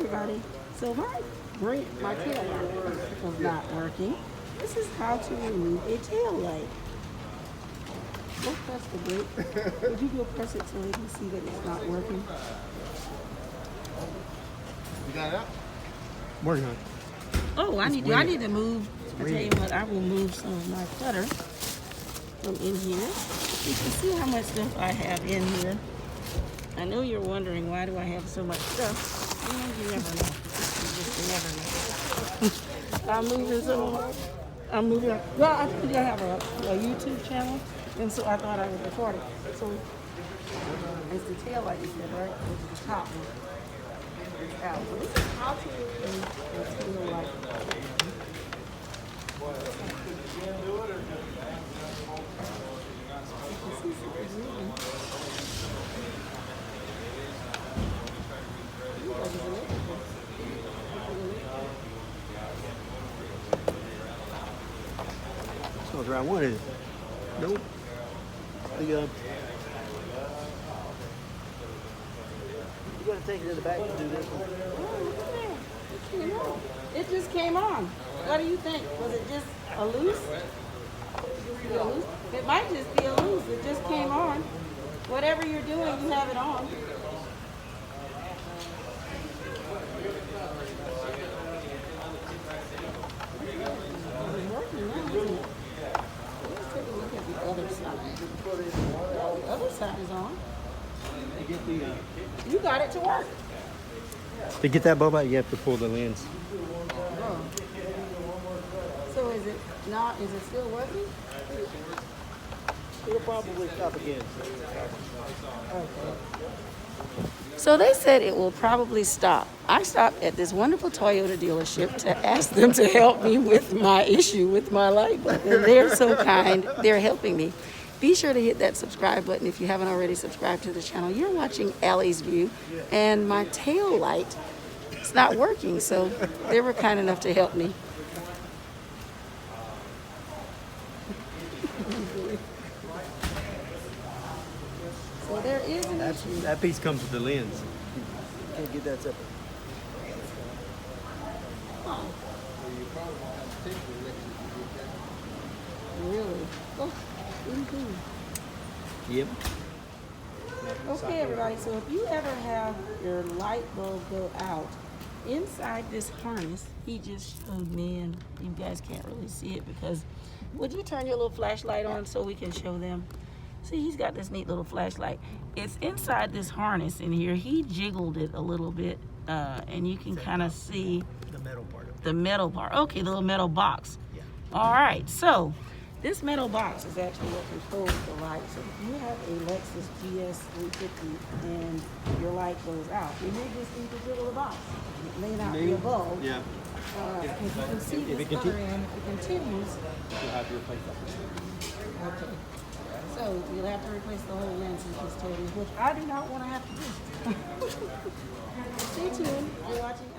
everybody. So my tail light was not working. This is how to remove a tail light. Don't press the brake. Would you go press it so they can see that it's not working? You got it up? Working on it. Oh, I need to move. I tell you what, I will move some of my clutter from in here. You can see how much stuff I have in here. I know you're wondering, why do I have so much stuff? You never know. You just never know. I'm moving. Well, I think I have a YouTube channel, and so I thought I would record it. So it's the tail light you said, right? It's the top one. It's out. So this is how to remove the tail light. Smells right. What is it? Nope. You gotta take it to the back to do this one. Oh, look at that. It came on. It just came on. What do you think? Was it just a loose? It might just be a loose. It just came on. Whatever you're doing, you have it on. It's working now, isn't it? Let's take a look at the other side. The other side is on. You got it to work. To get that bulb out, you have to pull the lens. Oh. So is it not? Is it still working? It'll probably stop again. Okay. So they said it will probably stop. I stopped at this wonderful Toyota dealership to ask them to help me with my issue with my light bulb. And they're so kind. They're helping me. Be sure to hit that subscribe button if you haven't already subscribed to the channel. You're watching Allie's View, and my tail light is not working, so they were kind enough to help me. So there is an issue. That piece comes with the lens. You can't get that separate. Really? Oh, Yep. Okay, everybody, so if you ever have your light bulb go out, inside this harness, he just showed me, and you guys can't really see it because, would you turn your little flashlight on so we can show them? See, he's got this neat little flashlight. It's inside this harness in here. He jiggled it a little bit, and you can kind of see The metal part of it. the metal part. Okay, the little metal box. Yeah. All right, so this metal box is actually what controls the light. So if you have a Lexus GS350 and your light goes out, you may just need to jiggle the box. It may not be a bulb. Yeah. Because you can see If this it other end, if it continues. You'll have to replace that. Okay. So you'll have to replace the whole lens, he just told me, which I do not want to have to do. Stay tuned. You're watching